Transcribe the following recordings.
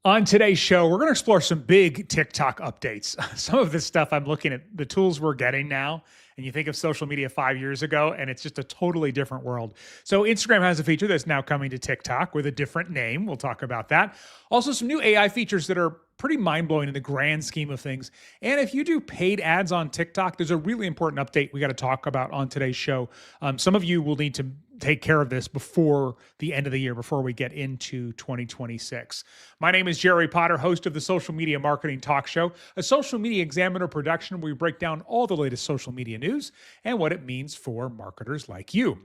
On today's show, we're going to explore some big TikTok updates. Some of this stuff I'm looking at the tools we're getting now, and you think of social media 5 years ago, and it's just a totally different world. So, Instagram has a feature that's now coming to TikTok with a different name. We'll talk about that. Also, some new AI features that are pretty mind blowing in the grand scheme of things. And if you do paid ads on TikTok, there's a really important update we got to talk about on today's show. Some of you will need to take care of this before the end of the year, before we get into 2026. My name is Jerry Potter, host of the Social Media Marketing Talk Show, a Social Media Examiner production where we break down all the latest social media news and what it means for marketers like you.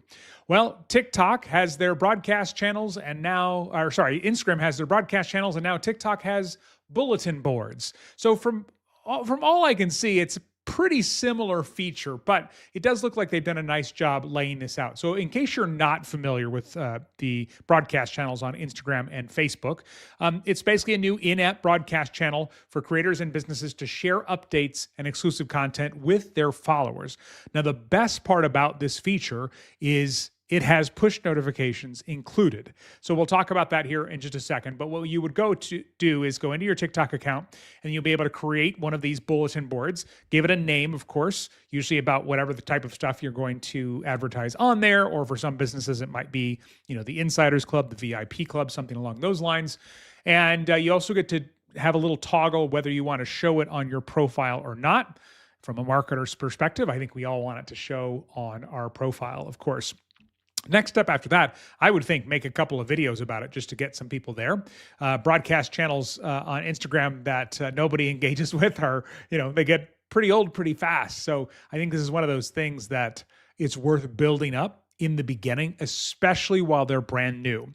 Well, TikTok has their broadcast channels and now, Instagram has their broadcast channels and now TikTok has bulletin boards. So from all I can see, it's pretty similar feature, but it does look like they've done a nice job laying this out. So in case you're not familiar with the broadcast channels on Instagram and Facebook, it's basically a new in-app broadcast channel for creators and businesses to share updates and exclusive content with their followers. Now, the best part about this feature is it has push notifications included. So we'll talk about that here in just a second. But what you would go to do is go into your TikTok account and you'll be able to create one of these bulletin boards, give it a name, of course, usually about whatever the type of stuff you're going to advertise on there. Or for some businesses, it might be, the Insiders Club, the VIP Club, something along those lines. And you also get to have a little toggle whether you want to show it on your profile or not. From a marketer's perspective, I think we all want it to show on our profile, of course. Next step after that, I would think make a couple of videos about it just to get some people there. Broadcast channels on Instagram that nobody engages with are, they get pretty old pretty fast. So I think this is one of those things that it's worth building up in the beginning, especially while they're brand new.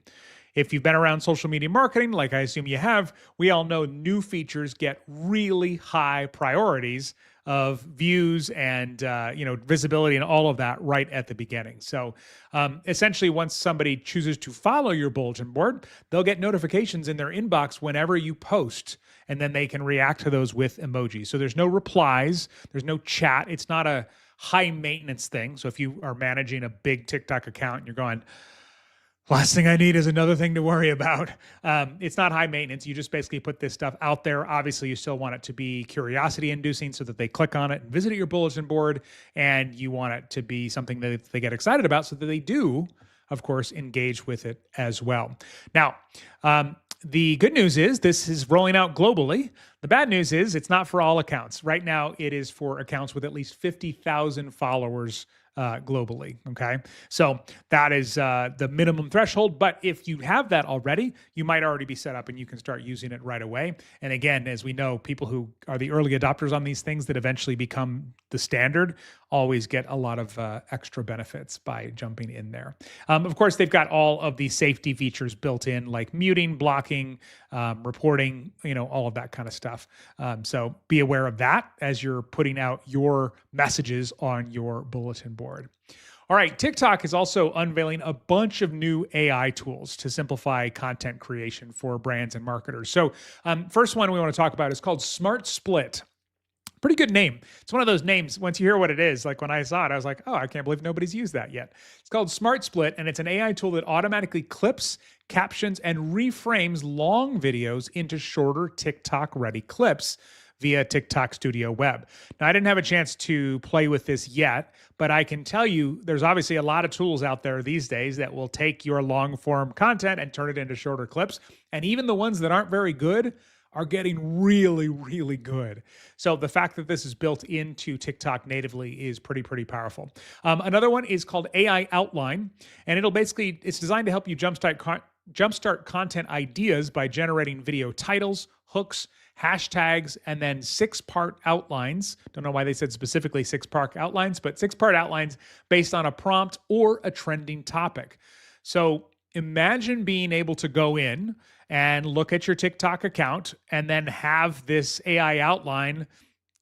If you've been around social media marketing, like I assume you have, we all know new features get really high priorities of views and visibility and all of that right at the beginning. So essentially, once somebody chooses to follow your bulletin board, they'll get notifications in their inbox whenever you post, and then they can react to those with emojis. So there's no replies, there's no chat. It's not a high maintenance thing. So if you are managing a big TikTok account and you're going, last thing I need is another thing to worry about. It's not high maintenance. You just basically put this stuff out there. Obviously, you still want it to be curiosity inducing so that they click on it and visit your bulletin board. And you want it to be something that they get excited about so that they do, of course, engage with it as well. Now, the good news is this is rolling out globally. The bad news is it's not for all accounts. Right now, it is for accounts with at least 50,000 followers globally. Okay. So that is the minimum threshold. But if you have that already, you might already be set up and you can start using it right away. And again, as we know, people who are the early adopters on these things that eventually become the standard always get a lot of extra benefits by jumping in there. Of course, they've got all of the safety features built in, like muting, blocking, reporting, all of that kind of stuff. So be aware of that as you're putting out your messages on your bulletin board. All right, TikTok is also unveiling a bunch of new AI tools to simplify content creation for brands and marketers. So first one we want to talk about is called Smart Split. Pretty good name. It's one of those names, once you hear what it is, like when I saw it, I was like, oh, I can't believe nobody's used that yet. It's called Smart Split, and it's an AI tool that automatically clips, captions, and reframes long videos into shorter TikTok-ready clips via TikTok Studio Web. Now, I didn't have a chance to play with this yet, but I can tell you there's obviously a lot of tools out there these days that will take your long-form content and turn it into shorter clips, and even the ones that aren't very good are getting really, really good. So the fact that this is built into TikTok natively is pretty powerful. Another one is called AI Outline, and it's designed to help you jumpstart content ideas by generating video titles, hooks, hashtags, and then 6-part outlines. Don't know why they said specifically 6-part outlines, but 6-part outlines based on a prompt or a trending topic. So imagine being able to go in and look at your TikTok account and then have this AI outline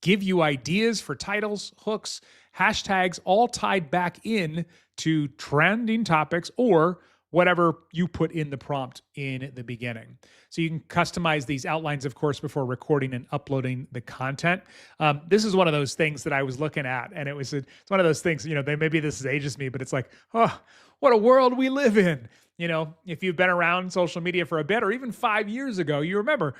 give you ideas for titles, hooks, hashtags, all tied back in to trending topics or whatever you put in the prompt in the beginning. So you can customize these outlines, of course, before recording and uploading the content. This is one of those things that I was looking at, and it's one of those things, maybe this ages me, but it's like, oh, what a world we live in. if you've been around social media for a bit or even 5 years ago, you remember,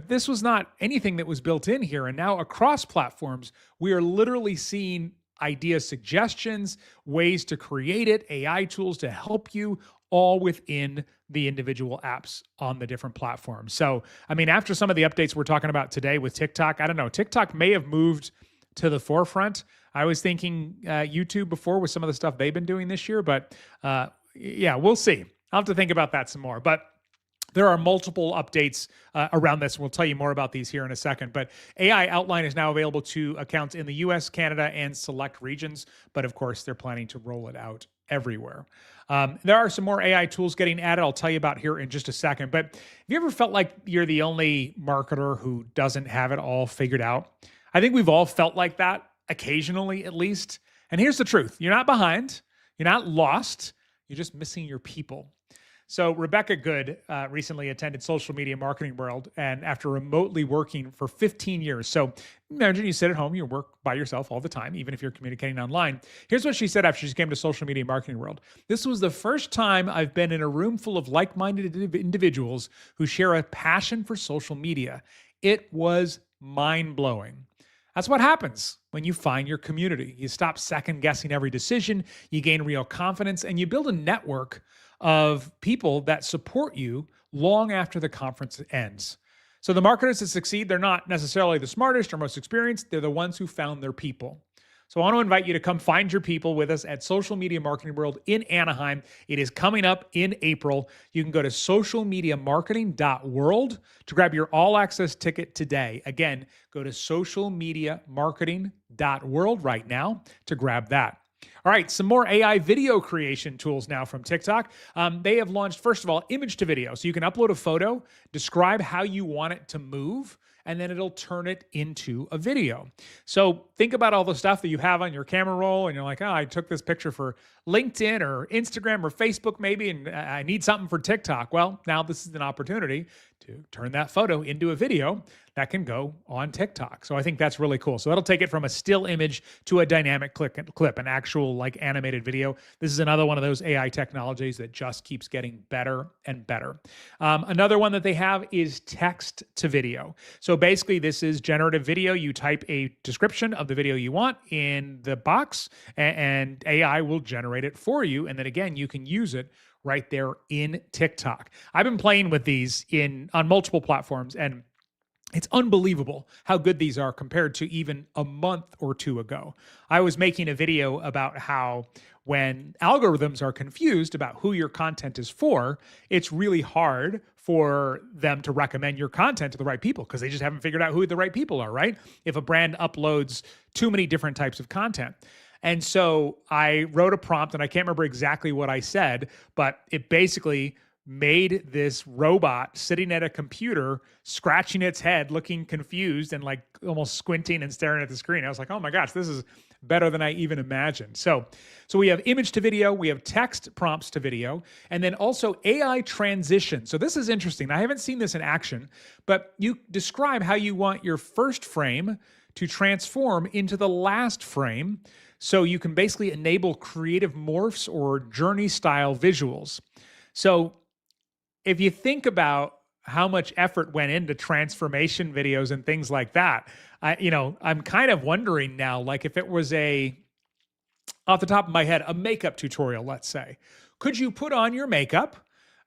this was not anything that was built in here. And now across platforms, we are literally seeing idea suggestions, ways to create it, AI tools to help you all within the individual apps on the different platforms. So, I mean, after some of the updates we're talking about today with TikTok, I don't know, TikTok may have moved to the forefront. I was thinking YouTube before with some of the stuff they've been doing this year, but yeah, we'll see. I'll have to think about that some more. But there are multiple updates around this. We'll tell you more about these here in a second. But AI Outline is now available to accounts in the US, Canada, and select regions. But of course, they're planning to roll it out everywhere. There are some more AI tools getting added. I'll tell you about here in just a second. But have you ever felt like you're the only marketer who doesn't have it all figured out? I think we've all felt like that occasionally, at least. And here's the truth. You're not behind. You're not lost. You're just missing your people. So Rebecca Good recently attended Social Media Marketing World, and after remotely working for 15 years, so imagine you sit at home, you work by yourself all the time, even if you're communicating online. Here's what she said after she came to Social Media Marketing World. This was the first time I've been in a room full of like-minded individuals who share a passion for social media. It was mind-blowing. That's what happens when you find your community. You stop second guessing every decision, you gain real confidence, and you build a network of people that support you long after the conference ends. So the marketers that succeed, they're not necessarily the smartest or most experienced. They're the ones who found their people. So I want to invite you to come find your people with us at Social Media Marketing World in Anaheim. It is coming up in April. You can go to socialmediamarketing.world to grab your all-access ticket today. Again, go to socialmediamarketing.world right now to grab that. All right, some more AI video creation tools now from TikTok. They have launched, first of all, image to video. So you can upload a photo, describe how you want it to move, and then it'll turn it into a video. So think about all the stuff that you have on your camera roll, and you're like, oh, I took this picture for LinkedIn or Instagram or Facebook maybe, and I need something for TikTok. Well, now this is an opportunity to turn that photo into a video that can go on TikTok. So I think that's really cool. So that'll take it from a still image to a dynamic clip, an actual like animated video. This is another one of those AI technologies that just keeps getting better and better. Another one that they have is text to video. So basically this is generative video. You type a description of the video you want in the box and AI will generate it for you. And then again, you can use it right there in TikTok. I've been playing with these on multiple platforms, and it's unbelievable how good these are compared to even a month or two ago. I was making a video about how when algorithms are confused about who your content is for, it's really hard for them to recommend your content to the right people because they just haven't figured out who the right people are, right? If a brand uploads too many different types of content. And so I wrote a prompt, and I can't remember exactly what I said, but it basically made this robot sitting at a computer, scratching its head, looking confused and like almost squinting and staring at the screen. I was like, oh my gosh, this is better than I even imagined. So we have image to video, we have text prompts to video, and then also AI transition. So this is interesting. I haven't seen this in action, but you describe how you want your first frame to transform into the last frame. So you can basically enable creative morphs or journey style visuals. So if you think about how much effort went into transformation videos and things like that, I'm kind of wondering now, like if it was off the top of my head, a makeup tutorial, let's say, could you put on your makeup,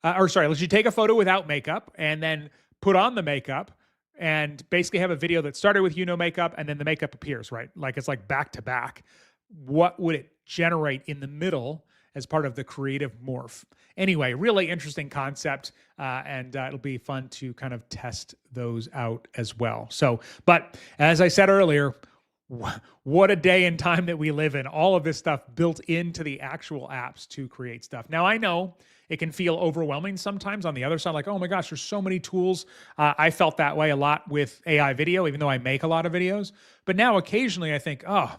let you take a photo without makeup and then put on the makeup and basically have a video that started with makeup and then the makeup appears, right? Like it's like back to back. What would it generate in the middle as part of the creative morph? Anyway, really interesting concept, and it'll be fun to kind of test those out as well. So, but as I said earlier, what a day and time that we live in. All of this stuff built into the actual apps to create stuff. Now, I know it can feel overwhelming sometimes on the other side, like, oh my gosh, there's so many tools. I felt that way a lot with AI video, even though I make a lot of videos. But now occasionally I think, oh,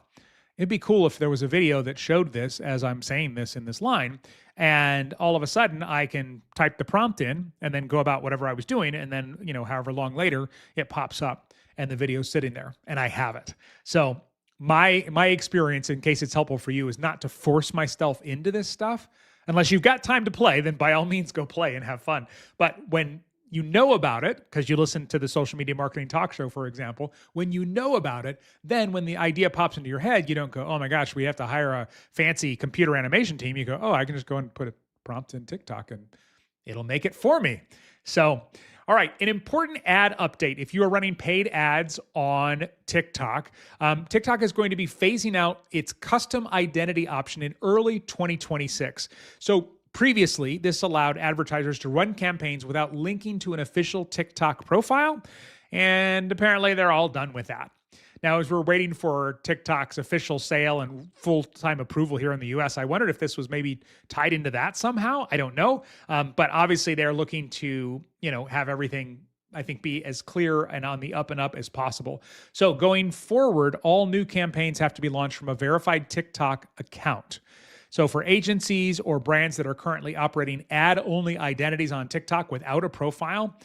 it'd be cool if there was a video that showed this as I'm saying this in this line. And all of a sudden I can type the prompt in and then go about whatever I was doing. And then, however long later it pops up and the video's sitting there and I have it. So my experience, in case it's helpful for you, is not to force myself into this stuff. Unless you've got time to play, then by all means go play and have fun. But when you know about it, because you listen to the Social Media Marketing Talk Show, for example, when you know about it, then when the idea pops into your head, you don't go, oh my gosh, we have to hire a fancy computer animation team. You go, oh, I can just go and put a prompt in TikTok and it'll make it for me. So, all right, an important ad update. If you are running paid ads on TikTok, TikTok is going to be phasing out its custom identity option in early 2026. So previously, this allowed advertisers to run campaigns without linking to an official TikTok profile, and apparently they're all done with that. Now, as we're waiting for TikTok's official sale and full-time approval here in the US, I wondered if this was maybe tied into that somehow. I don't know. But obviously they're looking to, have everything, I think, be as clear and on the up and up as possible. So going forward, all new campaigns have to be launched from a verified TikTok account. So for agencies or brands that are currently operating ad-only identities on TikTok without a profile,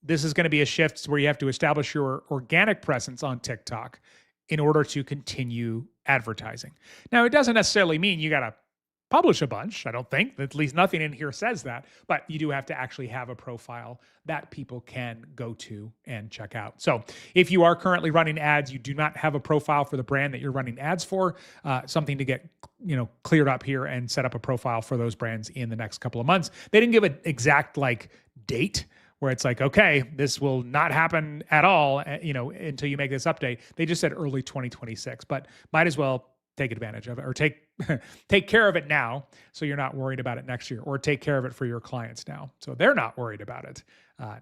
this is going to be a shift where you have to establish your organic presence on TikTok in order to continue advertising. Now, it doesn't necessarily mean you got to publish a bunch. I don't think, at least nothing in here says that, but you do have to actually have a profile that people can go to and check out. So if you are currently running ads, you do not have a profile for the brand that you're running ads for, something to get, cleared up here and set up a profile for those brands in the next couple of months. They didn't give an exact date where it's like, okay, this will not happen at all, until you make this update. They just said early 2026, but might as well take advantage of it, or take care of it now so you're not worried about it next year, or take care of it for your clients now so they're not worried about it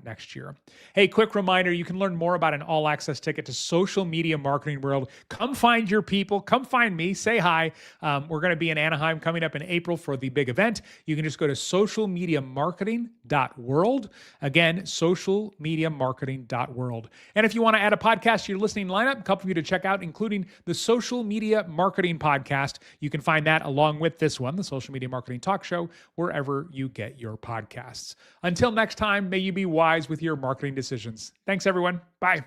next year. Hey, quick reminder, you can learn more about an all-access ticket to Social Media Marketing World. Come find your people. Come find me. Say hi. We're going to be in Anaheim coming up in April for the big event. You can just go to socialmediamarketing.world. Again, socialmediamarketing.world. And if you want to add a podcast to your listening lineup, a couple of you to check out, including the Social Media Marketing Podcast. You can find that along with this one, the Social Media Marketing Talk Show, wherever you get your podcasts. Until next time, may you be wise with your marketing decisions. Thanks, everyone. Bye.